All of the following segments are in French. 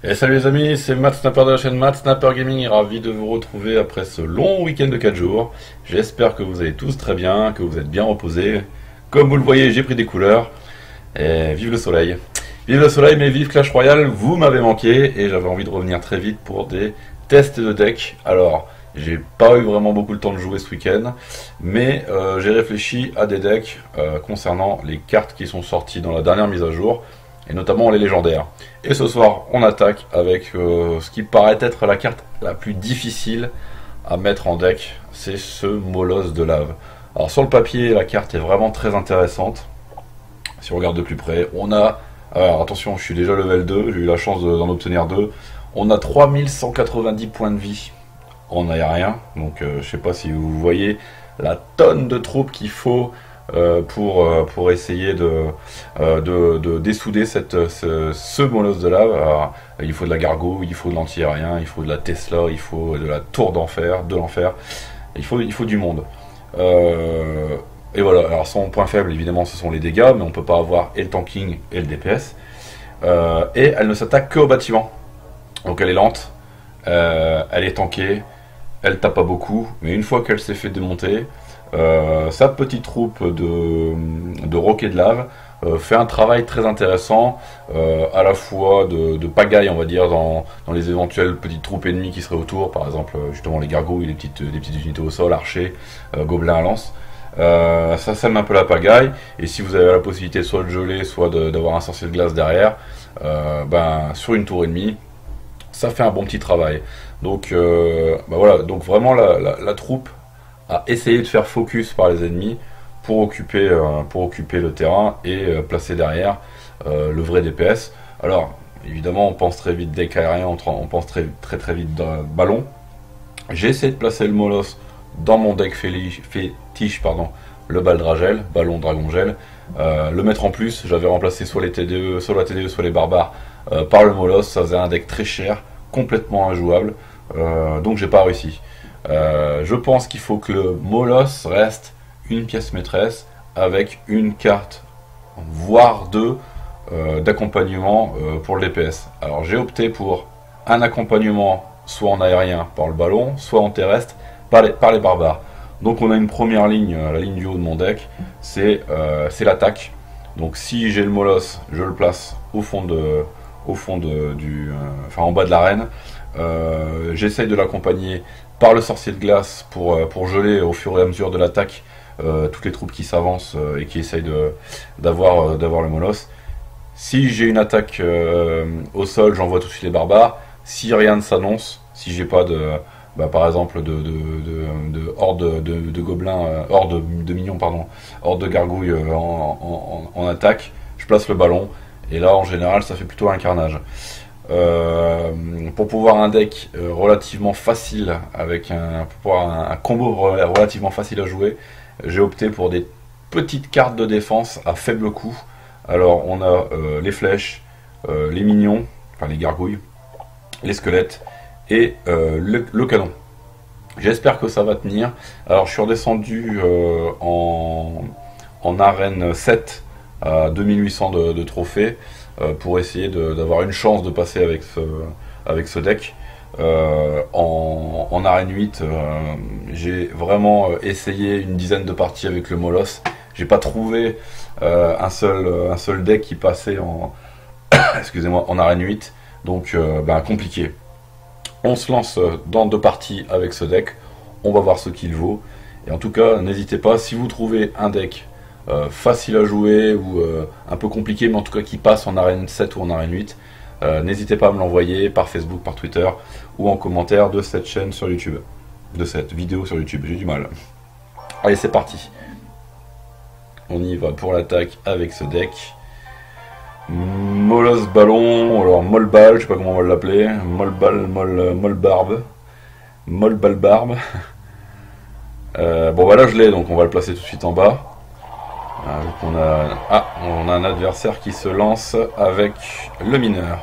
Et salut les amis, c'est Matt Snapper de la chaîne Matt Snapper Gaming, ravi de vous retrouver après ce long week-end de 4 jours. J'espère que vous allez tous très bien, que vous êtes bien reposés. Comme vous le voyez, j'ai pris des couleurs. Et vive le soleil. Vive le soleil, mais vive Clash Royale, vous m'avez manqué et j'avais envie de revenir très vite pour des tests de deck. Alors, j'ai pas eu vraiment beaucoup le temps de jouer ce week-end, mais j'ai réfléchi à des decks concernant les cartes qui sont sorties dans la dernière mise à jour, et notamment les légendaires. Et ce soir, on attaque avec ce qui paraît être la carte la plus difficile à mettre en deck, c'est ce Molosse de lave. Alors sur le papier, la carte est vraiment très intéressante. Si on regarde de plus près, on a... Alors attention, je suis déjà level 2, j'ai eu la chance d'en obtenir 2. On a 3190 points de vie en aérien, donc je sais pas si vous voyez la tonne de troupes qu'il faut pour essayer de dessouder ce molosse de lave. Alors, il faut de la gargouille, il faut de l'anti-aérien, il faut de la Tesla, il faut de la tour d'enfer, de l'enfer, il faut du monde. Et voilà, alors son point faible évidemment ce sont les dégâts, mais on peut pas avoir et le tanking et le DPS. Et elle ne s'attaque que au bâtiment, donc elle est lente, elle est tankée, elle tape pas beaucoup, mais une fois qu'elle s'est fait démonter, sa petite troupe de roquets de lave fait un travail très intéressant, à la fois de pagaille, on va dire, dans les éventuelles petites troupes ennemies qui seraient autour, par exemple justement les gargouilles, les petites unités au sol, archers, gobelins à lance. Ça sème un peu la pagaille, et si vous avez la possibilité soit de geler, soit d'avoir un sorcier de glace derrière, ben, sur une tour ennemie, ça fait un bon petit travail. Donc, ben voilà, donc vraiment la troupe a essayé de faire focus par les ennemis pour occuper le terrain et placer derrière le vrai DPS. Alors, évidemment, on pense très vite deck aérien, on pense très vite ballon. J'ai essayé de placer le Molosse dans mon deck fétiche, le Baldragel, ballon dragon gel. Le mettre en plus, j'avais remplacé soit les TDE, soit la TDE, soit les barbares par le Molosse. Ça faisait un deck très cher, complètement injouable, donc j'ai pas réussi. Je pense qu'il faut que le Molosse reste une pièce maîtresse avec une carte, voire deux, d'accompagnement pour le DPS. Alors j'ai opté pour un accompagnement soit en aérien par le ballon, soit en terrestre par les barbares. Donc on a une première ligne, la ligne du haut de mon deck, c'est l'attaque. Donc si j'ai le Molosse, je le place enfin en bas de l'arène. J'essaye de l'accompagner par le sorcier de glace pour geler au fur et à mesure de l'attaque toutes les troupes qui s'avancent et qui essayent d'avoir le Molosse. Si j'ai une attaque au sol, j'envoie tout de suite les barbares. Si rien ne s'annonce, si j'ai pas par exemple de horde de gobelins, horde de minions, pardon, horde de gargouilles en attaque, je place le ballon, et là en général ça fait plutôt un carnage. Pour pouvoir un deck relativement facile, pour pouvoir un combo relativement facile à jouer, j'ai opté pour des petites cartes de défense à faible coût. Alors on a les flèches, les minions, enfin les gargouilles, les squelettes et le canon. J'espère que ça va tenir. Alors je suis redescendu en arène 7 à 2800 de trophées pour essayer d'avoir une chance de passer avec ce deck. En arène 8, j'ai vraiment essayé une dizaine de parties avec le Molosse. J'ai pas trouvé un seul deck qui passait excusez-moi, en arène 8. Donc compliqué. On se lance dans 2 parties avec ce deck, on va voir ce qu'il vaut. Et en tout cas, n'hésitez pas, si vous trouvez un deck facile à jouer ou un peu compliqué, mais en tout cas qui passe en arène 7 ou en arène 8, n'hésitez pas à me l'envoyer par Facebook, par Twitter ou en commentaire de cette chaîne sur YouTube, de cette vidéo sur YouTube, j'ai du mal. Allez, c'est parti. On y va pour l'attaque avec ce deck. Molosse ballon, alors Molbal, je sais pas comment on va l'appeler, Molbarbe, Molbalbarbe. Bon voilà, je l'ai, donc on va le placer tout de suite en bas. Donc on a un adversaire qui se lance avec le mineur.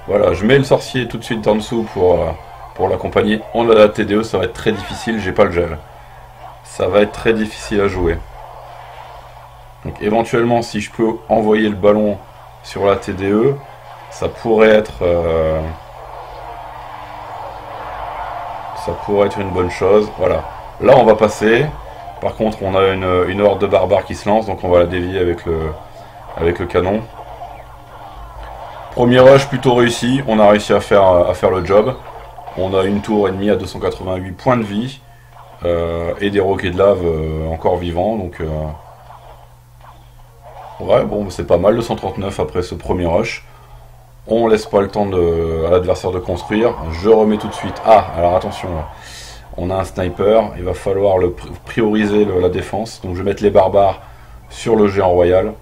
Voilà, je mets le sorcier tout de suite en dessous pour l'accompagner. On a la TDE, ça va être très difficile, j'ai pas le gel. Ça va être très difficile à jouer. Donc éventuellement, si je peux envoyer le ballon sur la TDE, ça pourrait être une bonne chose. Voilà. Là, on va passer. Par contre, on a une horde de barbares qui se lance, donc on va la dévier avec le canon. Premier rush plutôt réussi. On a réussi à faire le job. On a une tour ennemie à 288 points de vie. Et des roquets de lave encore vivants. Donc, ouais, bon, c'est pas mal, 239 après ce premier rush. On laisse pas le temps à l'adversaire de construire. Je remets tout de suite. Ah, alors attention, on a un sniper. Il va falloir prioriser la défense. Donc je vais mettre les barbares sur le géant royal.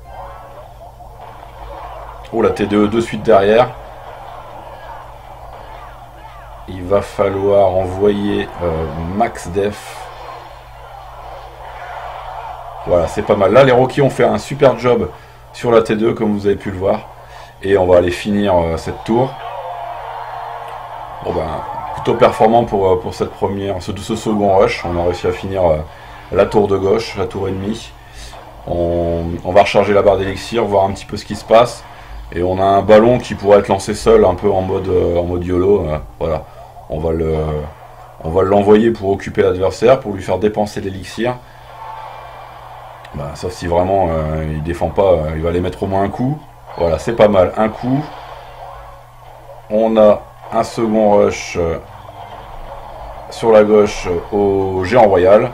Oh, la TDE de suite derrière. Il va falloir envoyer max def. Voilà, c'est pas mal. Là, les Rockies ont fait un super job sur la T2, comme vous avez pu le voir. Et on va aller finir cette tour. Bon ben, plutôt performant pour ce second rush. On a réussi à finir la tour de gauche, la tour ennemie. On va recharger la barre d'élixir, voir un petit peu ce qui se passe. Et on a un ballon qui pourrait être lancé seul, un peu en mode YOLO. Voilà, on va l'envoyer pour occuper l'adversaire, pour lui faire dépenser l'élixir. Bah, sauf si vraiment il défend pas, il va les mettre au moins un coup. Voilà, c'est pas mal, un coup. On a un second rush sur la gauche au géant royal,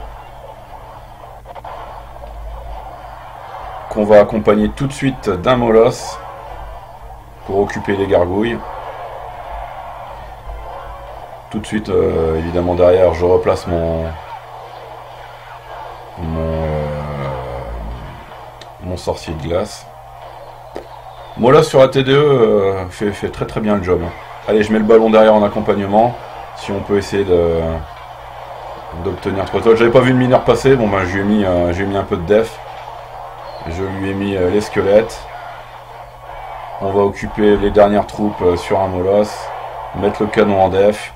qu'on va accompagner tout de suite d'un molosse pour occuper les gargouilles. Tout de suite, évidemment derrière, je replace mon sorcier de glace. Molosse sur la TDE fait très très bien le job. Allez, je mets le ballon derrière en accompagnement. Si on peut essayer d'obtenir 3 toiles. J'avais pas vu le mineur passer. Bon ben j'ai mis un peu de def. Je lui ai mis les squelettes. On va occuper les dernières troupes sur un molosse. Mettre le canon en def.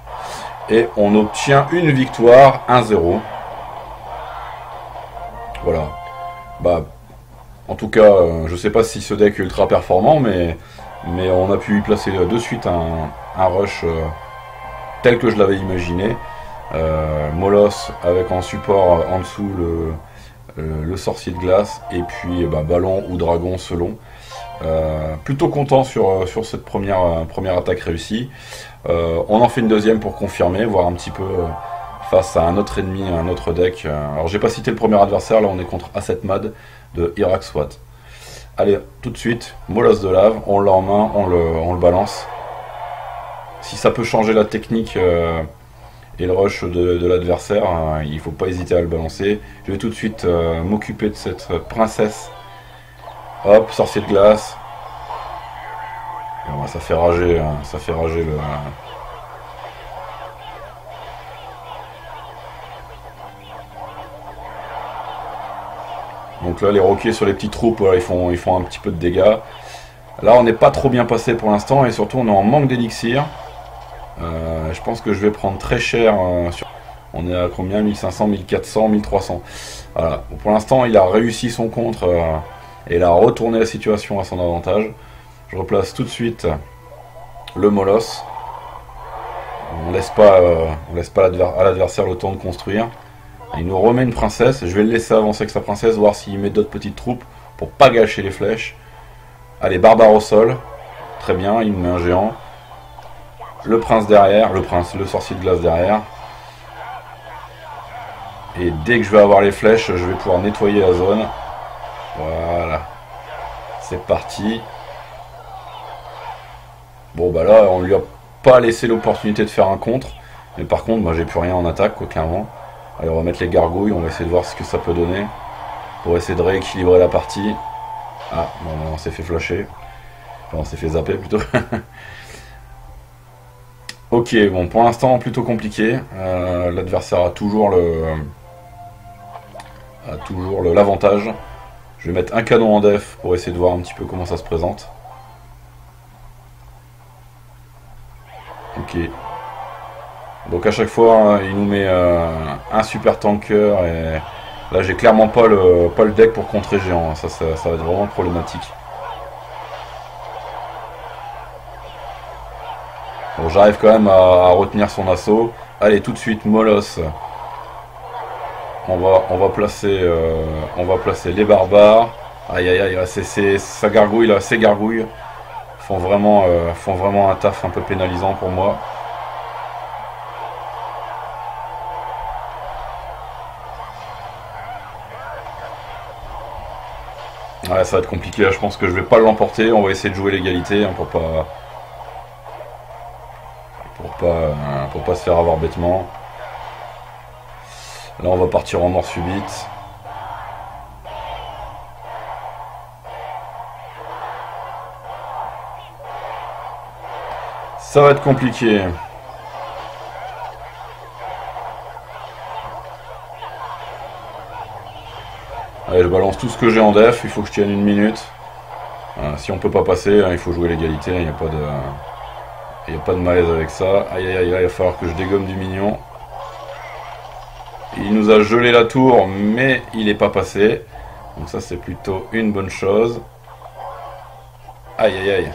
Et on obtient une victoire 1-0. Voilà. Bah, en tout cas, je sais pas si ce deck est ultra performant, mais on a pu y placer de suite un rush tel que je l'avais imaginé. Molosse avec en support en dessous le sorcier de glace, et puis ballon ou dragon selon. Plutôt content sur cette première attaque réussie. On en fait une deuxième pour confirmer, voir un petit peu face à un autre ennemi, un autre deck. Alors j'ai pas cité le premier adversaire, là on est contre A7 Mad de Irak SWAT. Allez, tout de suite, molosse de lave, on l'a en main, on le balance. Si ça peut changer la technique et le rush de l'adversaire, il faut pas hésiter à le balancer. Je vais tout de suite m'occuper de cette princesse. Hop, sorcier de glace. Et ça fait rager le... Donc là, les roquets sur les petites troupes, voilà, ils font un petit peu de dégâts. Là, on n'est pas trop bien passé pour l'instant, et surtout, on est en manque d'élixir. Je pense que je vais prendre très cher. On est à combien? 1500, 1400, 1300. Voilà. Pour l'instant, il a réussi son contre et il a retourné la situation à son avantage. Je replace tout de suite le molosse. On laisse pas à l'adversaire le temps de construire. Il nous remet une princesse. Je vais le laisser avancer avec sa princesse, voir s'il met d'autres petites troupes pour pas gâcher les flèches. Allez, barbare au sol. Très bien, il me met un géant. Le prince derrière, le sorcier de glace derrière. Et dès que je vais avoir les flèches, je vais pouvoir nettoyer la zone. Voilà. C'est parti. Bon bah là, on lui a pas laissé l'opportunité de faire un contre. Mais par contre, moi j'ai plus rien en attaque, quoi, clairement. Allez, on va mettre les gargouilles, on va essayer de voir ce que ça peut donner. Pour essayer de rééquilibrer la partie. Ah, bon, on s'est fait flasher. Enfin, on s'est fait zapper plutôt. Ok, bon, pour l'instant, plutôt compliqué. L'adversaire a toujours l'avantage. Je vais mettre un canon en def pour essayer de voir un petit peu comment ça se présente. Ok. Donc à chaque fois, il nous met un super tanker, et là j'ai clairement pas le deck pour contrer géant. Ça va être vraiment problématique. j'arrive quand même à retenir son assaut. Allez, tout de suite, Molos. On va placer les barbares. Aïe aïe aïe, ça gargouille là, ces gargouilles font vraiment un taf un peu pénalisant pour moi. Ouais, ça va être compliqué là, je pense que je vais pas l'emporter. On va essayer de jouer l'égalité hein, pour pas se faire avoir bêtement. Là on va partir en mort subite. Ça va être compliqué. Allez, je balance tout ce que j'ai en def, il faut que je tienne une minute. Si on peut pas passer, hein, il faut jouer l'égalité, il n'y a pas de malaise avec ça. Aïe aïe aïe, il va falloir que je dégomme du mignon. Il nous a gelé la tour, mais il n'est pas passé. Donc ça c'est plutôt une bonne chose. Aïe aïe aïe.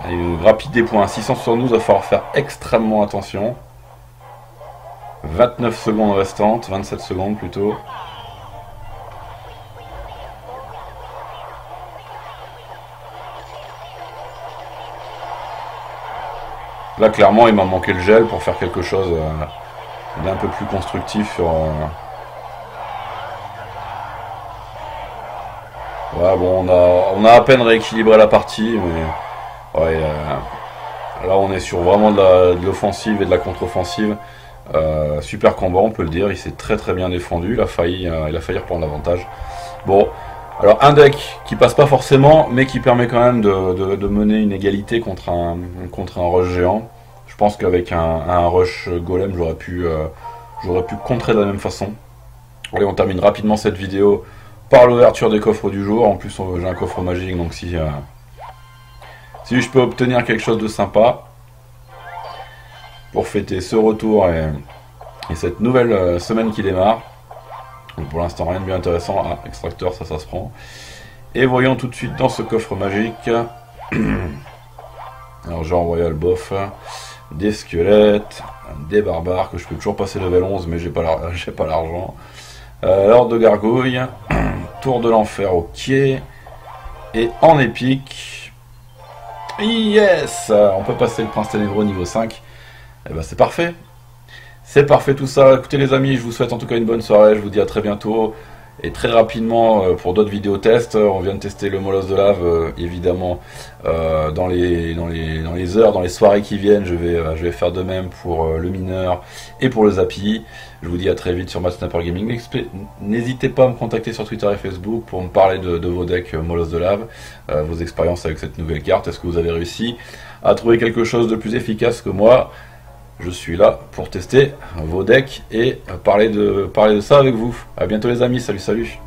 Il nous grappille des points. 672, il va falloir faire extrêmement attention. 29 secondes restantes, 27 secondes plutôt. Là, clairement, il m'a manqué le gel pour faire quelque chose d'un peu plus constructif sur... Ouais, bon, on a à peine rééquilibré la partie, mais... Ouais, là, on est sur vraiment de l'offensive et de la contre-offensive. Super combat, on peut le dire. Il s'est très très bien défendu. Il a failli reprendre l'avantage. Bon, alors un deck qui passe pas forcément, mais qui permet quand même de mener une égalité contre un rush géant. Je pense qu'avec un rush golem, j'aurais pu contrer de la même façon. Allez, on termine rapidement cette vidéo par l'ouverture des coffres du jour. En plus, j'ai un coffre magique, donc si je peux obtenir quelque chose de sympa pour fêter ce retour et cette nouvelle semaine qui démarre. Donc pour l'instant, rien de bien intéressant. Ah, extracteur, ça se prend. Et voyons tout de suite dans ce coffre magique. Alors j'ai envoyé le bof, des squelettes, des barbares que je peux toujours passer level 11, mais j'ai pas l'argent. L'ordre de gargouille, tour de l'enfer au quai, et en épique, yes, on peut passer le prince ténébreux niveau 5. Et ben c'est parfait. C'est parfait tout ça. Écoutez les amis, je vous souhaite en tout cas une bonne soirée. Je vous dis à très bientôt. Et très rapidement pour d'autres vidéos tests. On vient de tester le molosse de lave évidemment dans les heures, dans les soirées qui viennent. Je vais faire de même pour le mineur et pour le Zappy. Je vous dis à très vite sur Mad Sniper Gaming. N'hésitez pas à me contacter sur Twitter et Facebook pour me parler de vos decks molosse de lave, vos expériences avec cette nouvelle carte. Est-ce que vous avez réussi à trouver quelque chose de plus efficace que moi? Je suis là pour tester vos decks et parler de ça avec vous. A bientôt les amis, salut.